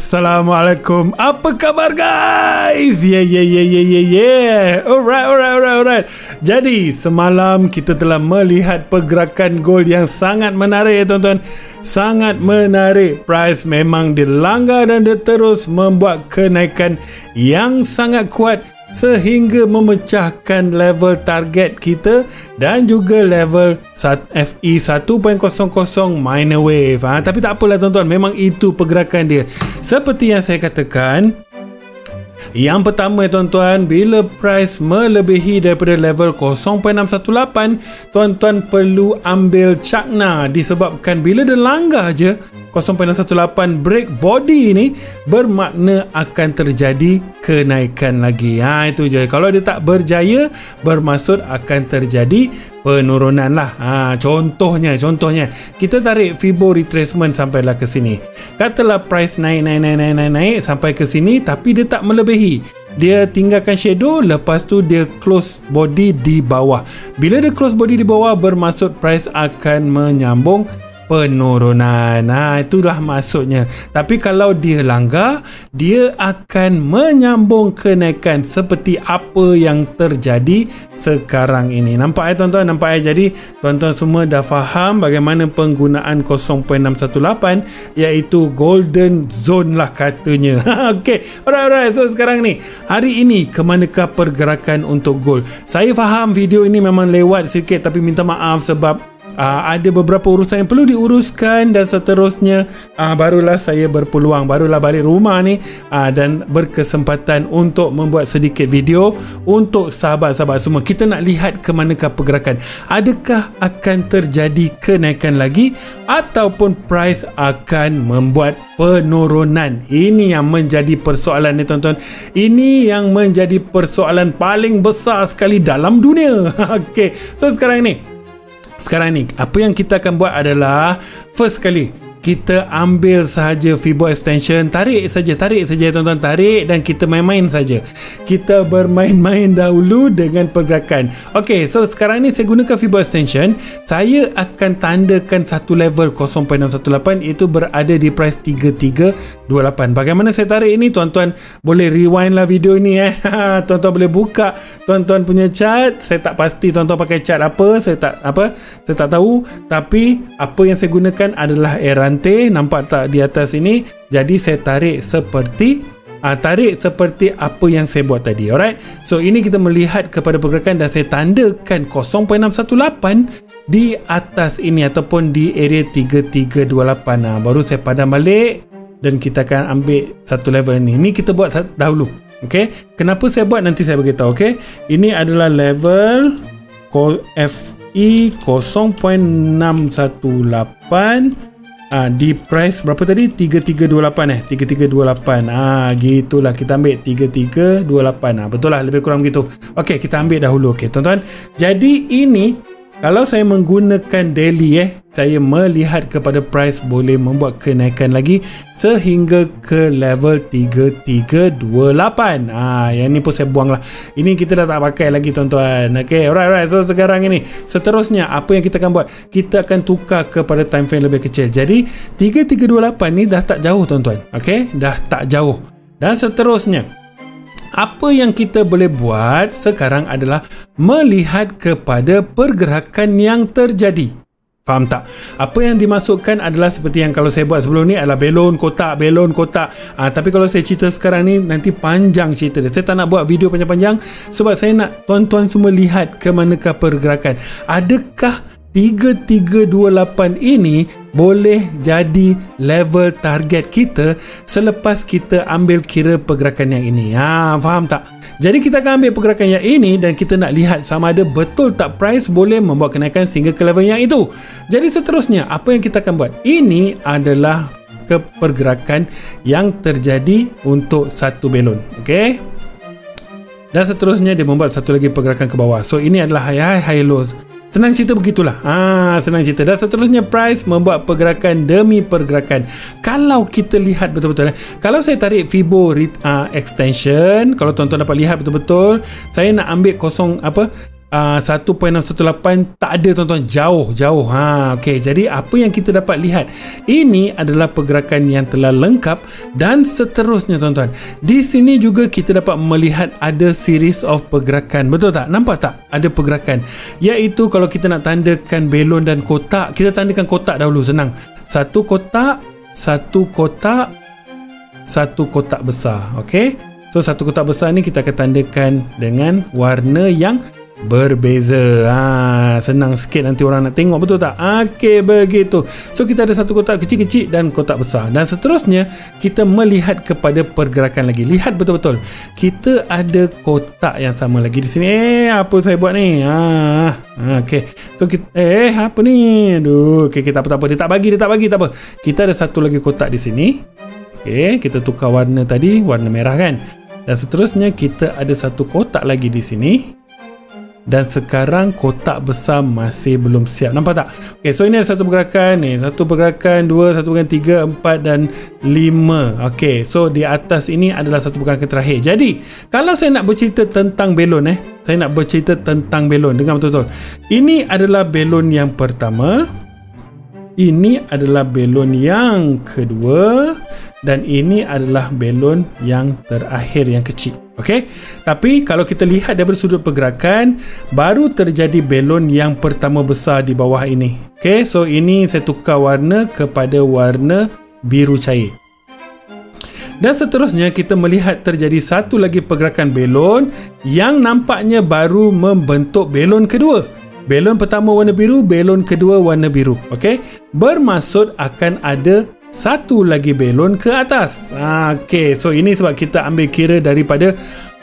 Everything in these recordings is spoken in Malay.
Assalamualaikum. Apa khabar guys? Alright. Jadi semalam kita telah melihat pergerakan gold yang sangat menarik ya tuan-tuan. Sangat menarik. Price memang dilanggar dan dia terus membuat kenaikan yang sangat kuat sehingga memecahkan level target kita dan juga level FE 1.00 minor wave. Tapi tak apalah tuan-tuan, memang itu pergerakan dia. Seperti yang saya katakan, yang pertama tuan-tuan, bila price melebihi daripada level 0.618, tuan-tuan perlu ambil cakna, disebabkan bila dia langgar je 0.618 break body ni, bermakna akan terjadi kenaikan lagi. Itu je. Kalau dia tak berjaya, bermaksud akan terjadi penurunan lah. Contohnya kita tarik Fibo retracement sampailah ke sini. Katalah price naik sampai ke sini, tapi dia tak melebihi. Dia tinggalkan shadow, lepas tu dia close body di bawah. Bila dia close body di bawah, bermaksud price akan menyambung penurunan. Itulah maksudnya. Tapi kalau dia langgar, dia akan menyambung kenaikan seperti apa yang terjadi sekarang ini. Nampak tuan-tuan? Nampak Jadi tuan-tuan semua dah faham bagaimana penggunaan 0.618, iaitu golden zone lah katanya. Okay, alright. So sekarang ni, hari ini ke manakah pergerakan untuk gold? Saya faham video ini memang lewat sikit, tapi minta maaf sebab ada beberapa urusan yang perlu diuruskan dan seterusnya. Barulah saya berpeluang, barulah balik rumah ni dan berkesempatan untuk membuat sedikit video untuk sahabat-sahabat semua. Kita nak lihat ke manakah pergerakan. Adakah akan terjadi kenaikan lagi ataupun price akan membuat penurunan? Ini yang menjadi persoalan ni tuan-tuan. Ini yang menjadi persoalan paling besar sekali dalam dunia. Okay, so sekarang ni apa yang kita akan buat adalah, first kali kita ambil sahaja Fibo extension, tarik saja tuan-tuan, tarik dan kita main-main saja. Kita bermain-main dahulu dengan pergerakan. Okey, so sekarang ni saya gunakan Fibo extension. Saya akan tandakan satu level 0.618, itu berada di price 3328. Bagaimana saya tarik ini? Tuan-tuan boleh rewind lah video ini tuan-tuan boleh buka tuan-tuan punya chart. Saya tak pasti tuan-tuan pakai chart apa, saya tak tahu, tapi apa yang saya gunakan adalah rantai. Nampak tak di atas ini? Jadi saya tarik seperti apa yang saya buat tadi. Alright, so ini kita melihat kepada pergerakan dan saya tandakan 0.618 di atas ini ataupun di area 3328. Baru saya padam balik dan kita akan ambil satu level ni. Ini kita buat dahulu. Okay, kenapa saya buat nanti saya beritahu. Okay, ini adalah level FE 0.618 di price berapa tadi? 3328 3328. Gitulah, kita ambil 3328. Betul lah, lebih kurang begitu. Okey, kita ambil dahulu. Okey tuan-tuan, jadi ini kalau saya menggunakan daily saya melihat kepada price boleh membuat kenaikan lagi sehingga ke level 3328. Yang ni pun saya buang lah. Ini kita dah tak pakai lagi tuan-tuan. Okay, alright. So sekarang ini, seterusnya apa yang kita akan buat? Kita akan tukar kepada time frame lebih kecil. Jadi 3328 ni dah tak jauh tuan-tuan. Okay, dah tak jauh. Dan seterusnya, apa yang kita boleh buat sekarang adalah melihat kepada pergerakan yang terjadi. Faham tak? Apa yang dimasukkan adalah seperti yang kalau saya buat sebelum ni adalah belon kotak. Tapi kalau saya cerita sekarang ni, nanti panjang cerita dia. Saya tak nak buat video panjang-panjang sebab saya nak tuan-tuan semua lihat ke manakah pergerakan. Adakah 3328 ini boleh jadi level target kita selepas kita ambil kira pergerakan yang ini? Faham tak? Jadi kita akan ambil pergerakan yang ini dan kita nak lihat sama ada betul tak price boleh membuat kenaikan sehingga ke level yang itu. Jadi seterusnya apa yang kita akan buat? Ini adalah pergerakan yang terjadi untuk satu belon. Okey. Dan seterusnya dia membuat satu lagi pergerakan ke bawah. So ini adalah high lows. Senang cerita begitulah. Senang cerita. Dan seterusnya price membuat pergerakan demi pergerakan. Kalau kita lihat betul-betul, kalau saya tarik Fibo extension, kalau tuan-tuan dapat lihat betul-betul, saya nak ambil 1.618 tak ada tuan-tuan, jauh. Okey, jadi apa yang kita dapat lihat ini adalah pergerakan yang telah lengkap dan seterusnya tuan-tuan. Di sini juga kita dapat melihat ada series of pergerakan. Betul tak? Nampak tak? Ada pergerakan. Iaitu kalau kita nak tandakan belon dan kotak, kita tandakan kotak dahulu, senang. Satu kotak besar. Okey. So satu kotak besar ni kita akan tandakan dengan warna yang berbeza. Senang sikit nanti orang nak tengok, betul tak? Okey, begitu. So kita ada satu kotak kecil-kecil dan kotak besar. Dan seterusnya kita melihat kepada pergerakan lagi. Lihat betul-betul. Kita ada kotak yang sama lagi di sini. Apa saya buat ni? Okey. So kita apa ni? Aduh, okey, kita apa-apa. Dia tak bagi, tak apa. Kita ada satu lagi kotak di sini. Okey, kita tukar warna tadi, warna merah kan? Dan seterusnya kita ada satu kotak lagi di sini. Dan sekarang kotak besar masih belum siap. Nampak tak? Okay, so ini ada satu pergerakan ni. Satu pergerakan, dua, satu pergerakan, tiga, empat dan lima. Okay, so di atas ini adalah satu pergerakan terakhir. Jadi, kalau saya nak bercerita tentang belon dengar betul-betul. Ini adalah belon yang pertama. Ini adalah belon yang kedua. Dan ini adalah belon yang terakhir, yang kecil. Okey, tapi kalau kita lihat daripada sudut pergerakan, baru terjadi belon yang pertama besar di bawah ini. Okey, so ini saya tukar warna kepada warna biru cair. Dan seterusnya kita melihat terjadi satu lagi pergerakan belon yang nampaknya baru membentuk belon kedua. Belon pertama warna biru, belon kedua warna biru. Okey, bermaksud akan ada satu lagi belon ke atas. Okey, so ini sebab kita ambil kira daripada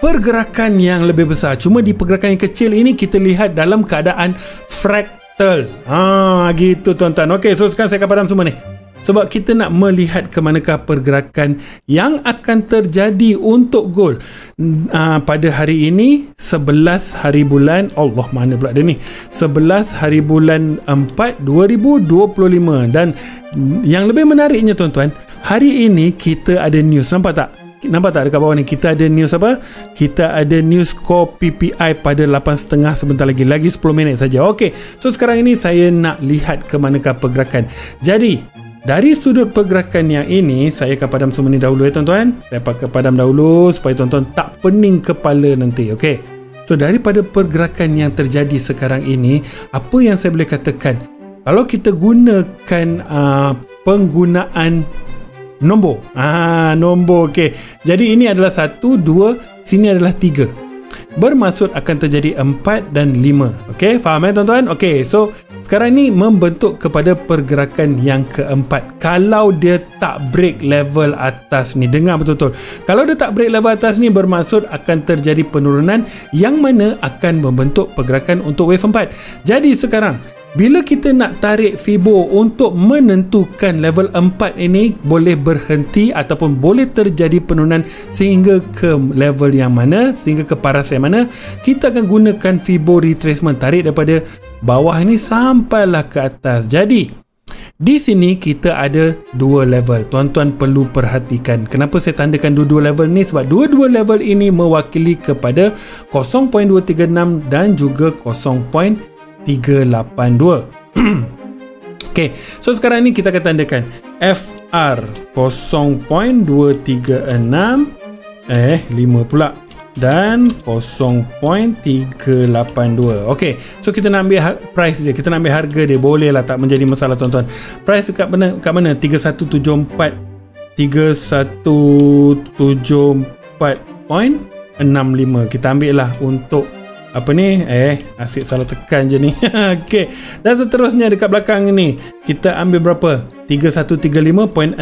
pergerakan yang lebih besar. Cuma di pergerakan yang kecil ini kita lihat dalam keadaan fraktal. Gitu tuan-tuan. Okey, so sekarang saya akan padam semua ni. Sebab kita nak melihat ke manakah pergerakan yang akan terjadi untuk gold pada hari ini 11 hari bulan Allah, mana pula dia ni, 11 hari bulan 4 2025. Dan yang lebih menariknya tuan-tuan, hari ini kita ada news. Nampak tak dekat bawah ni? Kita ada news apa? Kita ada news core PPI pada 8.30 sebentar lagi 10 minit saja. Okey, so sekarang ini saya nak lihat ke manakah pergerakan. Jadi dari sudut pergerakan yang ini, saya akan padam semua ni dahulu tuan-tuan. Saya pakai padam dahulu supaya tuan-tuan tak pening kepala nanti. Okey. So daripada pergerakan yang terjadi sekarang ini, apa yang saya boleh katakan? Kalau kita gunakan penggunaan nombor. Nombor, okey. Jadi ini adalah 1, 2, sini adalah 3. Bermaksud akan terjadi 4 dan 5. Okey, faham tuan-tuan? Okey, so sekarang ni membentuk kepada pergerakan yang keempat. Kalau dia tak break level atas ni, dengar betul-betul. Kalau dia tak break level atas ni, bermaksud akan terjadi penurunan yang mana akan membentuk pergerakan untuk wave 4. Jadi sekarang bila kita nak tarik Fibo untuk menentukan level 4 ini boleh berhenti ataupun boleh terjadi penurunan sehingga ke level yang mana, sehingga ke paras yang mana, kita akan gunakan Fibo retracement, tarik daripada bawah ini sampailah ke atas. Jadi di sini kita ada dua level. Tuan-tuan perlu perhatikan. Kenapa saya tandakan dua-dua level ni? Sebab dua-dua level ini mewakili kepada 0.236 dan juga 0.382. Okey, so sekarang ni kita akan tandakan FR 0.236 5 pula dan 0.382. Okey, so kita nak ambil price dia, kita nak ambil harga dia, boleh lah, tak menjadi masalah tuan-tuan. Price dekat mana? 3174 3174.65. Kita ambil lah untuk apa ni? Asyik salah tekan je ni. Okey. Dan seterusnya dekat belakang ni kita ambil berapa? 3135.65.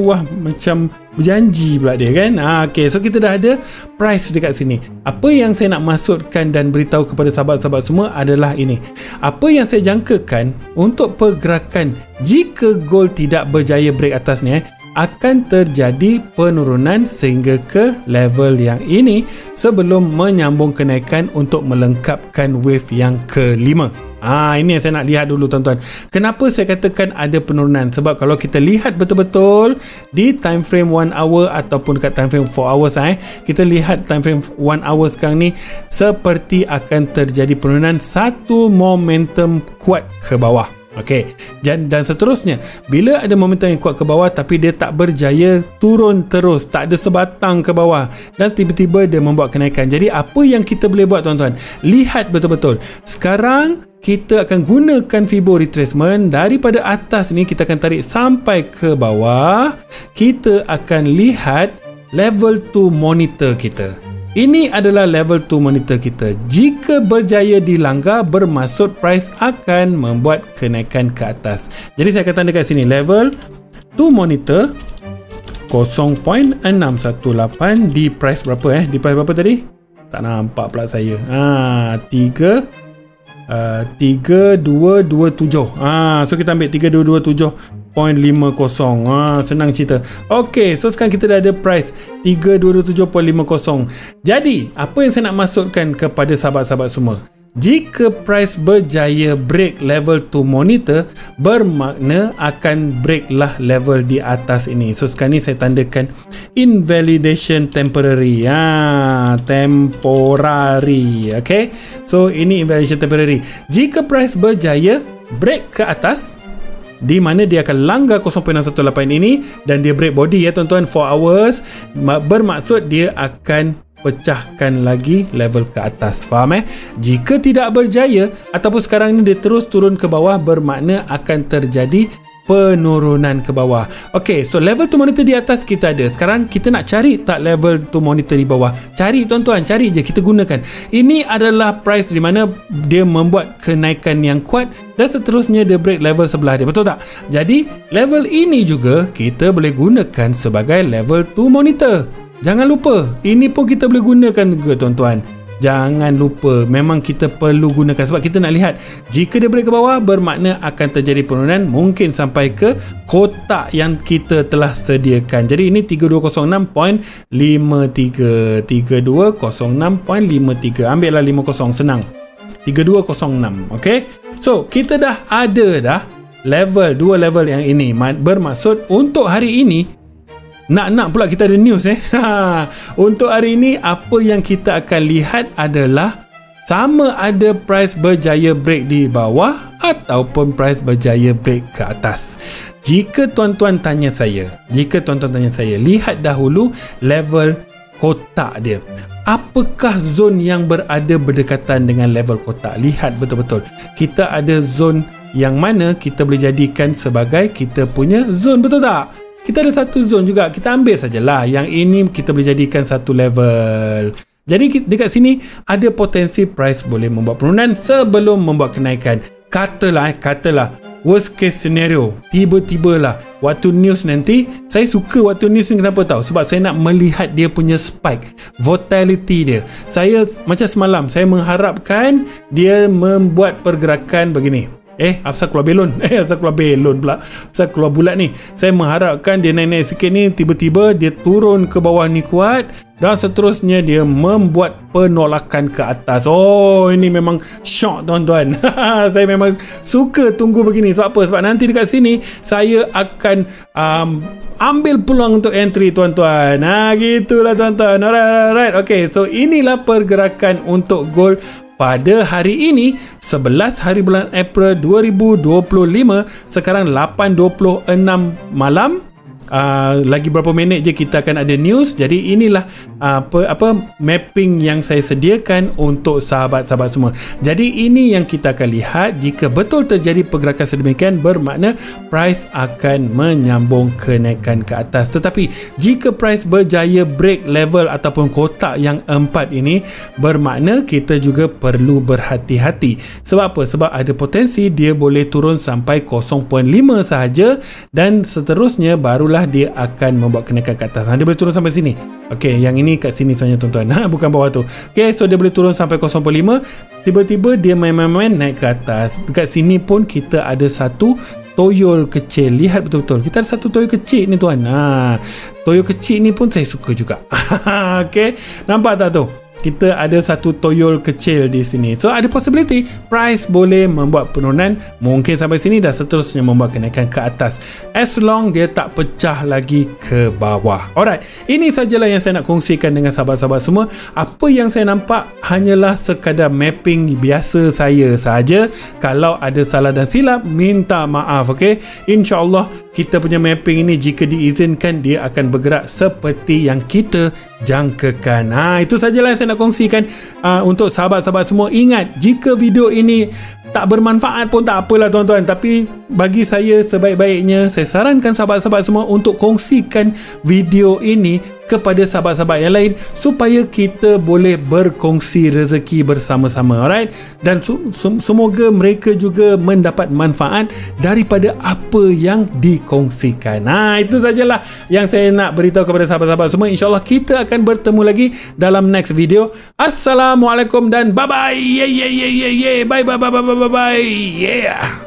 Wah, macam berjanji pula dia kan. Okey, so kita dah ada price dekat sini. Apa yang saya nak maksudkan dan beritahu kepada sahabat-sahabat semua adalah ini. Apa yang saya jangkakan untuk pergerakan jika gold tidak berjaya break atas ni, akan terjadi penurunan sehingga ke level yang ini sebelum menyambung kenaikan untuk melengkapkan wave yang kelima. Ini yang saya nak lihat dulu tuan-tuan. Kenapa saya katakan ada penurunan? Sebab kalau kita lihat betul-betul di time frame 1 hour ataupun dekat time frame 4 hours, kita lihat time frame 1 hour sekarang ni seperti akan terjadi penurunan, satu momentum kuat ke bawah. Okey, dan seterusnya bila ada momentum yang kuat ke bawah tapi dia tak berjaya turun terus, tak ada sebatang ke bawah dan tiba-tiba dia membuat kenaikan. Jadi apa yang kita boleh buat tuan-tuan? Lihat betul-betul. Sekarang kita akan gunakan Fibo retracement. Daripada atas ni kita akan tarik sampai ke bawah. Kita akan lihat level 2 monitor kita. Ini adalah level 2 monitor kita. Jika berjaya dilanggar, bermaksud price akan membuat kenaikan ke atas. Jadi saya akan tanda kat sini level 2 monitor 0.618 di price berapa Di price berapa tadi? Tak nampak pula saya. 3227. So kita ambil 3227.50. Senang cerita. Okey, so sekarang kita dah ada price 3227.50. Jadi, apa yang saya nak masukkan kepada sahabat-sahabat semua? Jika price berjaya break level 2 monitor, bermakna akan break lah level di atas ini. So sekarang ni saya tandakan invalidation temporary. Temporary. Okay, so ini invalidation temporary. Jika price berjaya break ke atas, di mana dia akan langgar 0.618 ini dan dia break body tuan-tuan 4 hours, bermaksud dia akan pecahkan lagi level ke atas. Faham Jika tidak berjaya ataupun sekarang ni dia terus turun ke bawah, bermakna akan terjadi penurunan ke bawah. Okey, so level 2 monitor di atas kita ada. Sekarang kita nak cari tak level 2 monitor di bawah. Cari tuan-tuan, cari je, kita gunakan. Ini adalah price di mana dia membuat kenaikan yang kuat dan seterusnya dia break level sebelah dia. Betul tak? Jadi level ini juga kita boleh gunakan sebagai level 2 monitor. Jangan lupa, ini pun kita boleh gunakan juga tuan-tuan. Jangan lupa, memang kita perlu gunakan sebab kita nak lihat jika dia break ke bawah, bermakna akan terjadi penurunan mungkin sampai ke kotak yang kita telah sediakan. Jadi ini 3206.53. 3206.53. Ambil lah 50, senang. 3206. Okey. So, kita dah ada level, 2 level yang ini. Bermaksud untuk hari ini nak pula kita ada news Untuk hari ini apa yang kita akan lihat adalah sama ada price berjaya break di bawah ataupun price berjaya break ke atas. Jika tuan-tuan tanya saya, lihat dahulu level kotak dia. Apakah zon yang berada berdekatan dengan level kotak? Lihat betul-betul. Kita ada zon yang mana kita boleh jadikan sebagai kita punya zon, betul tak? Kita ada satu zone juga, kita ambil sajalah. Yang ini kita boleh jadikan satu level. Jadi dekat sini ada potensi price boleh membuat penurunan sebelum membuat kenaikan. Katalah worst case scenario, tiba-tibalah waktu news nanti. Saya suka waktu news ni, kenapa tahu? Sebab saya nak melihat dia punya spike, volatility dia. Saya macam semalam, saya mengharapkan dia membuat pergerakan begini. Asal keluar belon pula, asal keluar bulat ni. Saya mengharapkan dia naik-naik sikit ni, tiba-tiba dia turun ke bawah ni kuat dan seterusnya dia membuat penolakan ke atas. Ini memang shock tuan-tuan. Saya memang suka tunggu begini. Sebab apa? Sebab nanti dekat sini saya akan ambil peluang untuk entry tuan-tuan. Gitulah tuan-tuan. Alright. Okay, so inilah pergerakan untuk gold pada hari ini 11 hari bulan April 2025. Sekarang 8.26 malam. Lagi berapa minit je kita akan ada news. Jadi inilah mapping yang saya sediakan untuk sahabat-sahabat semua. Jadi ini yang kita akan lihat. Jika betul terjadi pergerakan sedemikian, bermakna price akan menyambung kenaikan ke atas. Tetapi jika price berjaya break level ataupun kotak yang 4 ini, bermakna kita juga perlu berhati-hati. Sebab apa? Sebab ada potensi dia boleh turun sampai 0.5 sahaja dan seterusnya barulah dia akan membuat kenaikan ke atas. Dia boleh turun sampai sini. Okey, yang ini kat sini sebenarnya tuan-tuan. Bukan bawah tu. Okey, so dia boleh turun sampai 0.5. Tiba-tiba dia main-main naik ke atas. Dekat sini pun kita ada satu toyol kecil. Lihat betul-betul. Kita ada satu toyol kecil ni tuan. Toyol kecil ni pun saya suka juga. Okey, nampak tak tu? kita ada satu toyol kecil di sini. So ada possibility price boleh membuat penurunan mungkin sampai sini dan seterusnya membuat kenaikan ke atas, as long dia tak pecah lagi ke bawah. Alright, ini sajalah yang saya nak kongsikan dengan sahabat-sahabat semua. Apa yang saya nampak hanyalah sekadar mapping biasa saya sahaja. Kalau ada salah dan silap, minta maaf. Okay, InsyaAllah kita punya mapping ini jika diizinkan dia akan bergerak seperti yang kita jangkakan. Itu sajalah yang saya nak kongsikan. Untuk sahabat-sahabat semua, ingat, jika video ini tak bermanfaat pun tak apalah tuan-tuan, tapi bagi saya sebaik-baiknya saya sarankan sahabat-sahabat semua untuk kongsikan video ini kepada sahabat-sahabat yang lain supaya kita boleh berkongsi rezeki bersama-sama. Alright, dan semoga mereka juga mendapat manfaat daripada apa yang dikongsikan. Itu sajalah yang saya nak beritahu kepada sahabat-sahabat semua. InsyaAllah kita akan bertemu lagi dalam next video. Assalamualaikum dan bye bye. Bye bye bye bye bye bye. Yeah.